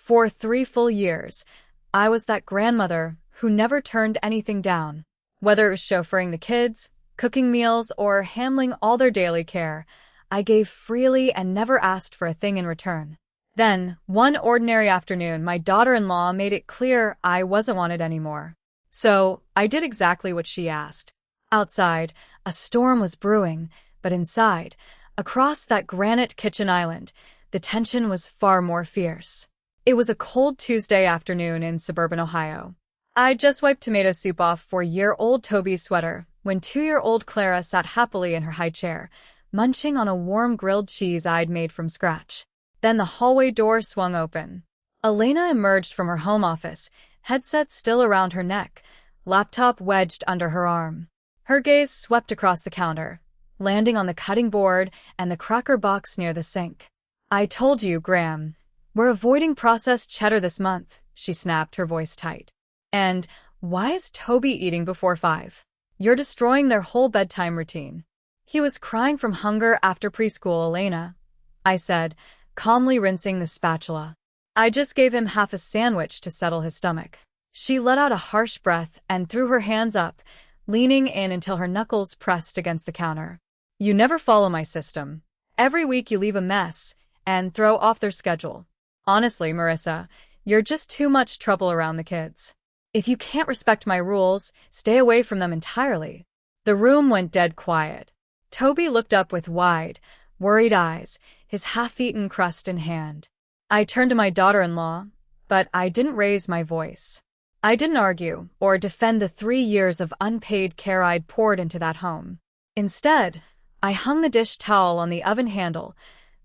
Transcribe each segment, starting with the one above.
For 3 full years, I was that grandmother who never turned anything down. Whether it was chauffeuring the kids, cooking meals, or handling all their daily care, I gave freely and never asked for a thing in return. Then, one ordinary afternoon, my daughter-in-law made it clear I wasn't wanted anymore. So, I did exactly what she asked. Outside, a storm was brewing, but inside, across that granite kitchen island, the tension was far more fierce. It was a cold Tuesday afternoon in suburban Ohio. I'd just wiped tomato soup off 4-year-old Toby's sweater when 2-year-old Clara sat happily in her high chair, munching on a warm grilled cheese I'd made from scratch. Then the hallway door swung open. Elena emerged from her home office, headset still around her neck, laptop wedged under her arm. Her gaze swept across the counter, landing on the cutting board and the cracker box near the sink. "I told you, Graham. We're avoiding processed cheddar this month," she snapped, her voice tight. "And why is Toby eating before 5? You're destroying their whole bedtime routine." "He was crying from hunger after preschool, Elena," I said, calmly rinsing the spatula. "I just gave him half a sandwich to settle his stomach." She let out a harsh breath and threw her hands up, leaning in until her knuckles pressed against the counter. "You never follow my system. Every week you leave a mess and throw off their schedule. Honestly, Marissa, you're just too much trouble around the kids. If you can't respect my rules, stay away from them entirely." The room went dead quiet. Toby looked up with wide, worried eyes, his half-eaten crust in hand. I turned to my daughter-in-law, but I didn't raise my voice. I didn't argue or defend the 3 years of unpaid care I'd poured into that home. Instead, I hung the dish towel on the oven handle,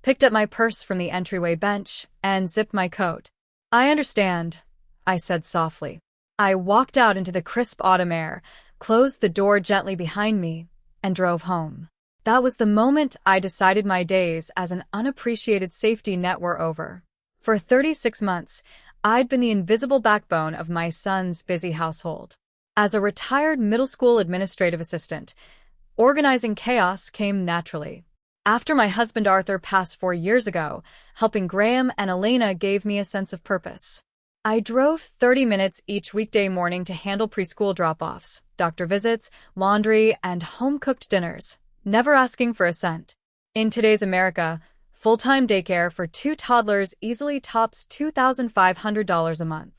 picked up my purse from the entryway bench, and zipped my coat. "I understand," I said softly. I walked out into the crisp autumn air, closed the door gently behind me, and drove home. That was the moment I decided my days as an unappreciated safety net were over. For 36 months, I'd been the invisible backbone of my son's busy household. As a retired middle school administrative assistant, organizing chaos came naturally. After my husband Arthur passed 4 years ago, helping Graham and Elena gave me a sense of purpose. I drove 30 minutes each weekday morning to handle preschool drop-offs, doctor visits, laundry, and home-cooked dinners, never asking for a cent. In today's America, full-time daycare for 2 toddlers easily tops $2,500 a month.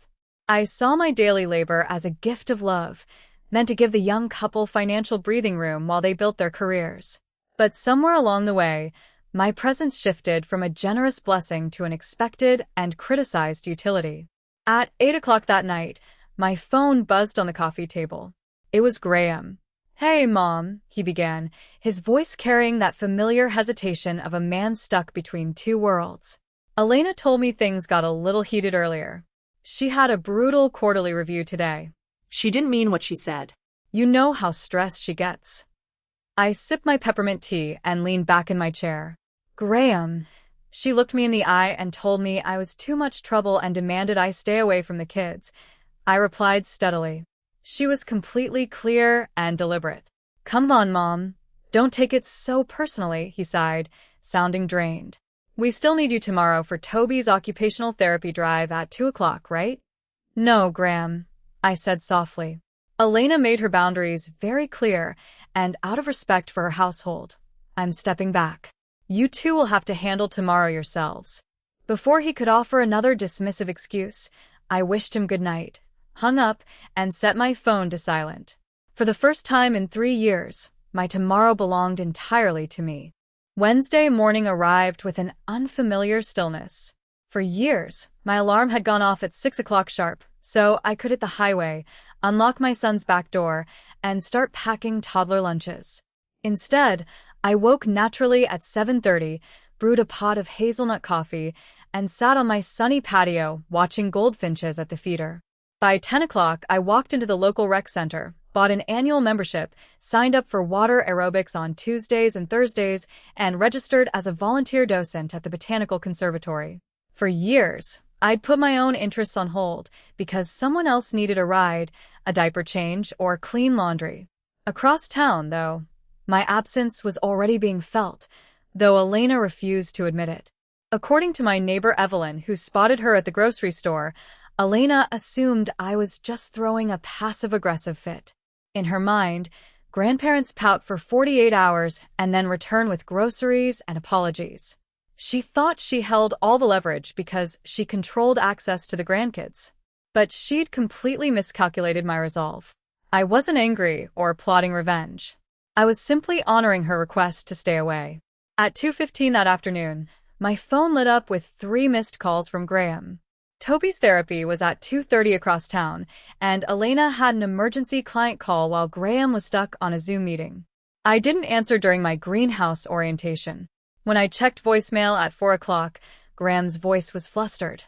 I saw my daily labor as a gift of love, meant to give the young couple financial breathing room while they built their careers. But somewhere along the way, my presence shifted from a generous blessing to an expected and criticized utility. At 8 o'clock that night, my phone buzzed on the coffee table. It was Graham. "Hey, Mom," he began, his voice carrying that familiar hesitation of a man stuck between 2 worlds. "Elena told me things got a little heated earlier. She had a brutal quarterly review today." "She didn't mean what she said." "You know how stressed she gets." I sipped my peppermint tea and leaned back in my chair. "Graham." She looked me in the eye and told me I was too much trouble and demanded I stay away from the kids. I replied steadily. She was completely clear and deliberate. "Come on, Mom. Don't take it so personally," he sighed, sounding drained. "We still need you tomorrow for Toby's occupational therapy drive at 2 o'clock, right?" "No, Graham," I said softly. Elena made her boundaries very clear, and out of respect for her household, "I'm stepping back. You two will have to handle tomorrow yourselves." Before he could offer another dismissive excuse, I wished him good night, hung up, and set my phone to silent. For the first time in 3 years, my tomorrow belonged entirely to me. Wednesday morning arrived with an unfamiliar stillness. For years, my alarm had gone off at 6 o'clock sharp, so I could hit the highway, unlock my son's back door, and start packing toddler lunches. Instead, I woke naturally at 7:30, brewed a pot of hazelnut coffee, and sat on my sunny patio watching goldfinches at the feeder. By 10 o'clock, I walked into the local rec center, bought an annual membership, signed up for water aerobics on Tuesdays and Thursdays, and registered as a volunteer docent at the Botanical Conservatory. For years, I'd put my own interests on hold because someone else needed a ride, a diaper change, or clean laundry. Across town, though, my absence was already being felt, though Elena refused to admit it. According to my neighbor Evelyn, who spotted her at the grocery store, Elena assumed I was just throwing a passive-aggressive fit. In her mind, grandparents pout for 48 hours and then return with groceries and apologies. She thought she held all the leverage because she controlled access to the grandkids. But she'd completely miscalculated my resolve. I wasn't angry or plotting revenge. I was simply honoring her request to stay away. At 2:15 that afternoon, my phone lit up with 3 missed calls from Graham. Toby's therapy was at 2:30 across town, and Elena had an emergency client call while Graham was stuck on a Zoom meeting. I didn't answer during my greenhouse orientation. When I checked voicemail at 4 o'clock, Graham's voice was flustered.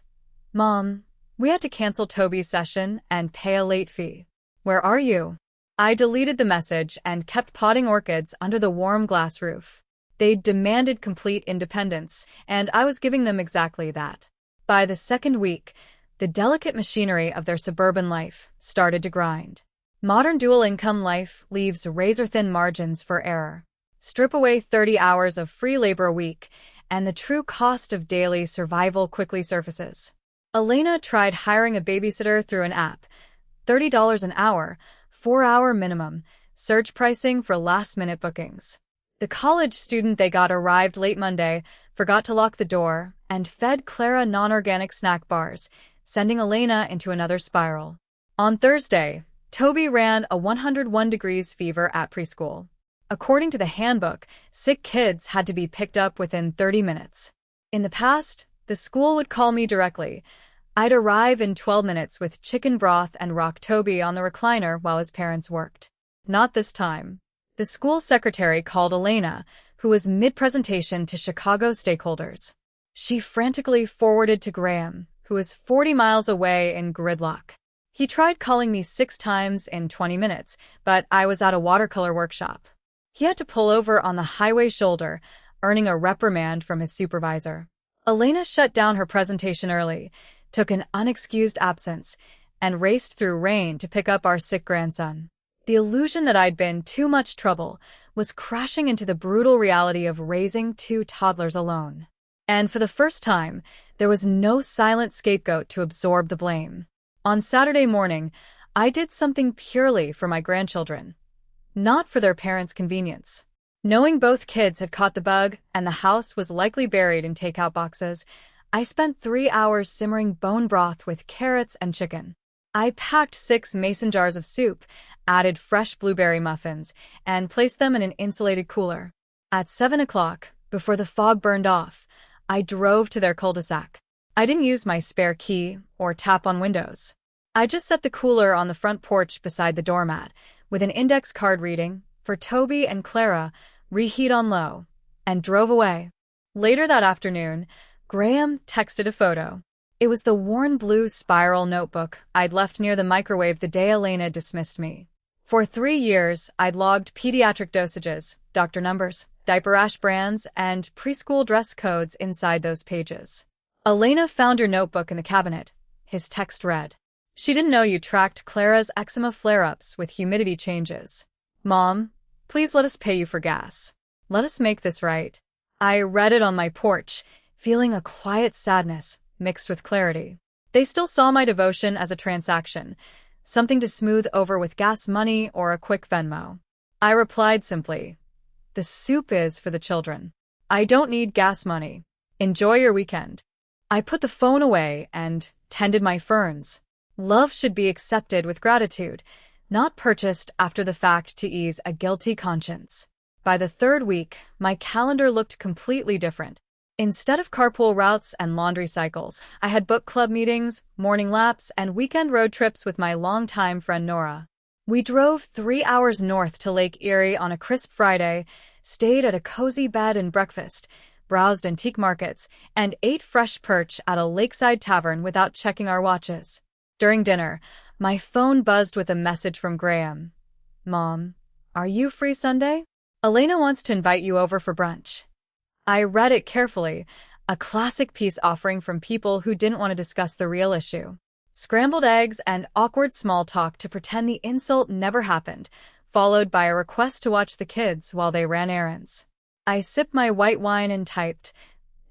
"Mom, we had to cancel Toby's session and pay a late fee. Where are you?" I deleted the message and kept potting orchids under the warm glass roof. They demanded complete independence, and I was giving them exactly that. By the second week, the delicate machinery of their suburban life started to grind. Modern dual-income life leaves razor-thin margins for error. Strip away 30 hours of free labor a week, and the true cost of daily survival quickly surfaces. Elena tried hiring a babysitter through an app. $30 an hour, 4-hour minimum, surge pricing for last-minute bookings. The college student they got arrived late Monday, forgot to lock the door, and fed Clara non-organic snack bars, sending Elena into another spiral. On Thursday, Toby ran a 101 degrees fever at preschool. According to the handbook, sick kids had to be picked up within 30 minutes. In the past, the school would call me directly. I'd arrive in 12 minutes with chicken broth and rock Toby on the recliner while his parents worked. Not this time. The school secretary called Elena, who was mid-presentation to Chicago stakeholders. She frantically forwarded to Graham, who was 40 miles away in gridlock. He tried calling me 6 times in 20 minutes, but I was at a watercolor workshop. He had to pull over on the highway shoulder, earning a reprimand from his supervisor. Elena shut down her presentation early, took an unexcused absence, and raced through rain to pick up our sick grandson. The illusion that I'd been too much trouble was crashing into the brutal reality of raising 2 toddlers alone. And for the first time, there was no silent scapegoat to absorb the blame. On Saturday morning, I did something purely for my grandchildren, not for their parents' convenience. Knowing both kids had caught the bug and the house was likely buried in takeout boxes, I spent 3 hours simmering bone broth with carrots and chicken. I packed 6 mason jars of soup, added fresh blueberry muffins, and placed them in an insulated cooler. At 7 o'clock, before the fog burned off, I drove to their cul-de-sac. I didn't use my spare key or tap on windows. I just set the cooler on the front porch beside the doormat, with an index card reading, "For Toby and Clara, reheat on low," and drove away. Later that afternoon, Graham texted a photo. It was the worn blue spiral notebook I'd left near the microwave the day Elena dismissed me. For 3 years, I'd logged pediatric dosages, doctor numbers, diaper rash brands, and preschool dress codes inside those pages. Elena found your notebook in the cabinet. His text read, "She didn't know you tracked Clara's eczema flare-ups with humidity changes. Mom, please let us pay you for gas. Let us make this right." I read it on my porch, feeling a quiet sadness mixed with clarity. They still saw my devotion as a transaction, something to smooth over with gas money or a quick Venmo. I replied simply, "The soup is for the children. I don't need gas money. Enjoy your weekend." I put the phone away and tended my ferns. Love should be accepted with gratitude, not purchased after the fact to ease a guilty conscience. By the 3rd week, my calendar looked completely different. Instead of carpool routes and laundry cycles, I had book club meetings, morning laps, and weekend road trips with my longtime friend Nora. We drove 3 hours north to Lake Erie on a crisp Friday, stayed at a cozy bed and breakfast, browsed antique markets, and ate fresh perch at a lakeside tavern without checking our watches. During dinner, my phone buzzed with a message from Graham. "Mom, are you free Sunday? Elena wants to invite you over for brunch." I read it carefully, a classic peace offering from people who didn't want to discuss the real issue. Scrambled eggs and awkward small talk to pretend the insult never happened, followed by a request to watch the kids while they ran errands. I sipped my white wine and typed,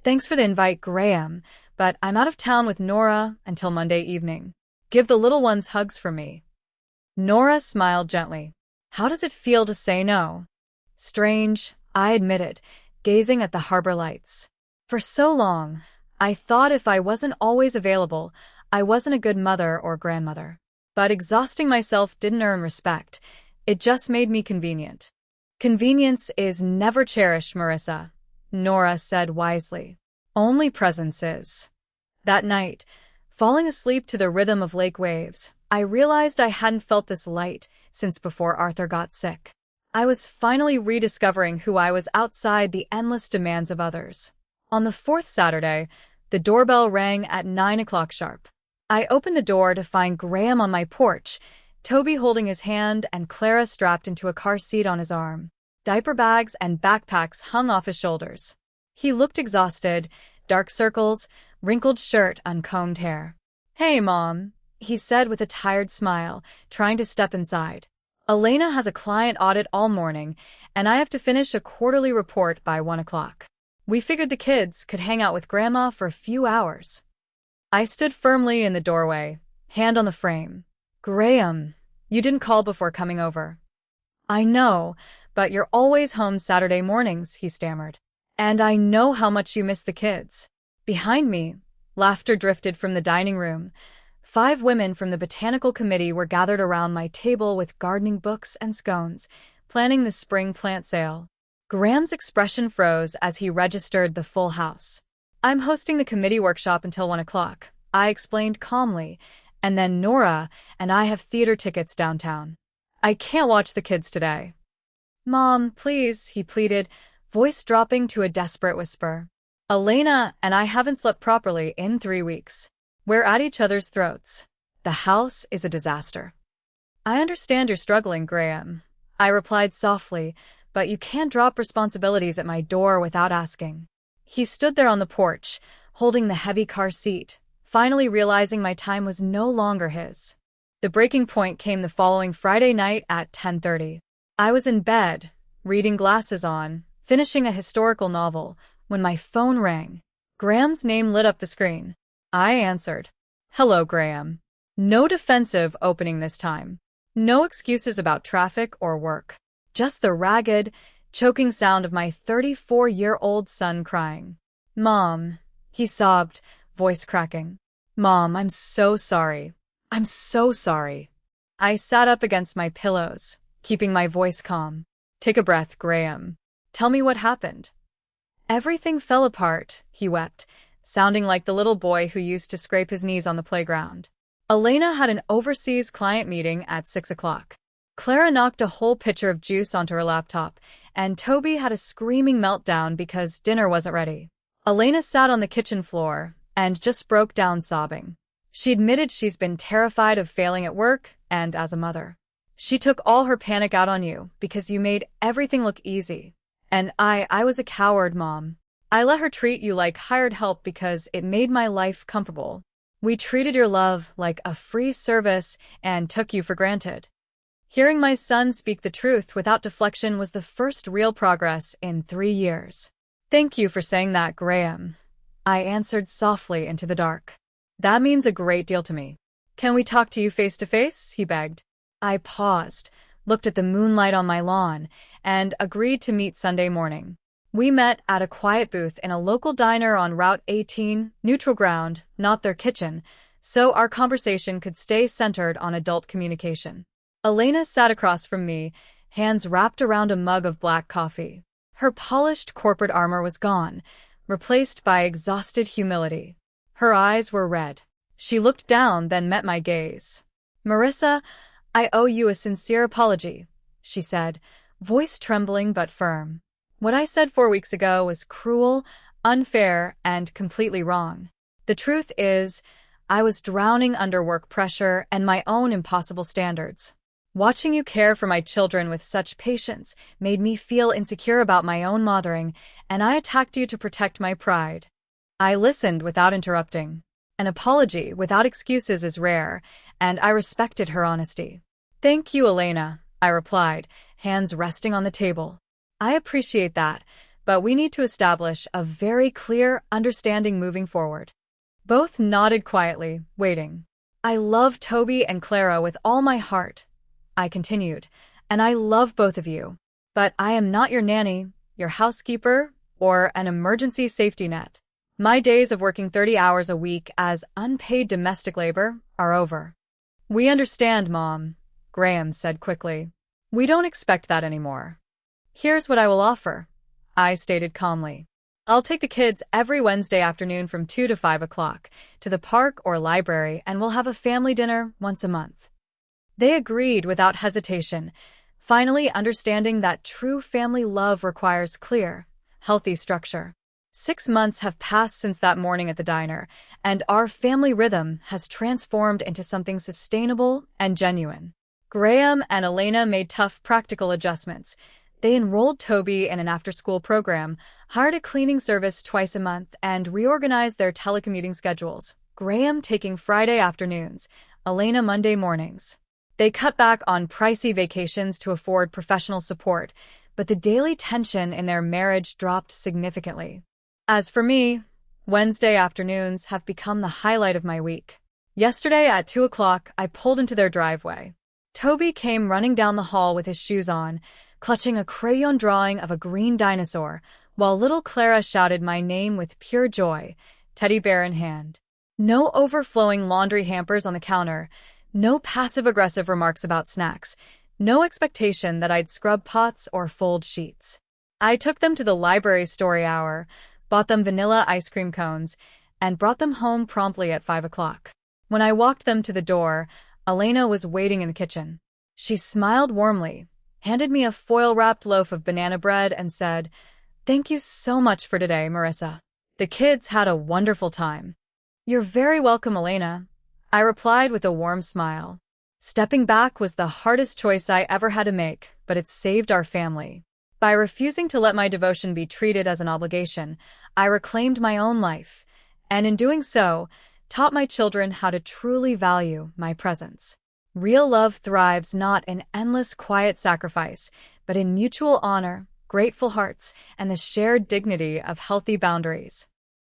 Thanks for the invite, Graham, but I'm out of town with Nora until Monday evening. Give the little ones hugs for me. Nora smiled gently. How does it feel to say no? Strange, I admitted, gazing at the harbor lights. For so long, I thought if I wasn't always available, I wasn't a good mother or grandmother. But exhausting myself didn't earn respect. It just made me convenient. Convenience is never cherished, Marissa, Nora said wisely. Only presence is. That night, falling asleep to the rhythm of lake waves, I realized I hadn't felt this light since before Arthur got sick. I was finally rediscovering who I was outside the endless demands of others. On the fourth Saturday, the doorbell rang at 9 o'clock sharp. I opened the door to find Graham on my porch, Toby holding his hand and Clara strapped into a car seat on his arm. Diaper bags and backpacks hung off his shoulders. He looked exhausted, dark circles, wrinkled shirt, uncombed hair. Hey, Mom, he said with a tired smile, trying to step inside. Elena has a client audit all morning, and I have to finish a quarterly report by 1 o'clock. We figured the kids could hang out with Grandma for a few hours. I stood firmly in the doorway, hand on the frame. Graham, you didn't call before coming over. I know, but you're always home Saturday mornings, he stammered. And I know how much you miss the kids. Behind me, laughter drifted from the dining room. 5 women from the botanical committee were gathered around my table with gardening books and scones, planning the spring plant sale. Graham's expression froze as he registered the full house. I'm hosting the committee workshop until 1 o'clock, I explained calmly, and then Nora and I have theater tickets downtown. I can't watch the kids today. Mom, please, he pleaded, voice dropping to a desperate whisper. Elena and I haven't slept properly in 3 weeks. We're at each other's throats. The house is a disaster. I understand you're struggling, Graham, I replied softly, but you can't drop responsibilities at my door without asking. He stood there on the porch, holding the heavy car seat, finally realizing my time was no longer his. The breaking point came the following Friday night at 10:30. I was in bed, reading glasses on, finishing a historical novel, when my phone rang. Graham's name lit up the screen. I answered. Hello, Graham. No defensive opening this time. No excuses about traffic or work. Just the ragged, choking sound of my 34-year-old son crying. Mom, he sobbed, voice cracking. Mom, I'm so sorry. I'm so sorry. I sat up against my pillows, keeping my voice calm. Take a breath, Graham. Tell me what happened. Everything fell apart, he wept, sounding like the little boy who used to scrape his knees on the playground. Elena had an overseas client meeting at 6 o'clock. Clara knocked a whole pitcher of juice onto her laptop, and Toby had a screaming meltdown because dinner wasn't ready. Elena sat on the kitchen floor and just broke down sobbing. She admitted she's been terrified of failing at work and as a mother. She took all her panic out on you because you made everything look easy. And I was a coward, Mom. I let her treat you like hired help because it made my life comfortable. We treated your love like a free service and took you for granted. Hearing my son speak the truth without deflection was the first real progress in 3 years. Thank you for saying that, Graham, I answered softly into the dark. That means a great deal to me. Can we talk to you face to face? He begged. I paused, looked at the moonlight on my lawn, and agreed to meet Sunday morning. We met at a quiet booth in a local diner on Route 18, neutral ground, not their kitchen, so our conversation could stay centered on adult communication. Elena sat across from me, hands wrapped around a mug of black coffee. Her polished corporate armor was gone, replaced by exhausted humility. Her eyes were red. She looked down, then met my gaze. Marissa, I owe you a sincere apology, she said, voice trembling but firm. What I said 4 weeks ago was cruel, unfair, and completely wrong. The truth is, I was drowning under work pressure and my own impossible standards. Watching you care for my children with such patience made me feel insecure about my own mothering, and I attacked you to protect my pride. I listened without interrupting. An apology without excuses is rare, and I respected her honesty. Thank you, Elena, I replied, hands resting on the table. I appreciate that, but we need to establish a very clear understanding moving forward. Both nodded quietly, waiting. I love Toby and Clara with all my heart, I continued, and I love both of you. But I am not your nanny, your housekeeper, or an emergency safety net. My days of working 30 hours a week as unpaid domestic labor are over. We understand, Mom, Graham said quickly. We don't expect that anymore. Here's what I will offer, I stated calmly. I'll take the kids every Wednesday afternoon from 2 to 5 o'clock to the park or library, and we'll have a family dinner once a month. They agreed without hesitation, finally understanding that true family love requires clear, healthy structure. 6 months have passed since that morning at the diner, and our family rhythm has transformed into something sustainable and genuine. Graham and Elena made tough practical adjustments. They enrolled Toby in an after-school program, hired a cleaning service twice a month, and reorganized their telecommuting schedules, Graham taking Friday afternoons, Elena Monday mornings. They cut back on pricey vacations to afford professional support, but the daily tension in their marriage dropped significantly. As for me, Wednesday afternoons have become the highlight of my week. Yesterday at 2 o'clock, I pulled into their driveway. Toby came running down the hall with his shoes on, clutching a crayon drawing of a green dinosaur, while little Clara shouted my name with pure joy, teddy bear in hand. No overflowing laundry hampers on the counter, no passive-aggressive remarks about snacks, no expectation that I'd scrub pots or fold sheets. I took them to the library story hour, bought them vanilla ice cream cones, and brought them home promptly at 5 o'clock. When I walked them to the door, Elena was waiting in the kitchen. She smiled warmly, handed me a foil-wrapped loaf of banana bread, and said, "Thank you so much for today, Marissa. The kids had a wonderful time." "You're very welcome, Elena," I replied with a warm smile. Stepping back was the hardest choice I ever had to make, but it saved our family. By refusing to let my devotion be treated as an obligation, I reclaimed my own life, and in doing so, taught my children how to truly value my presence. Real love thrives not in endless quiet sacrifice, but in mutual honor, grateful hearts, and the shared dignity of healthy boundaries.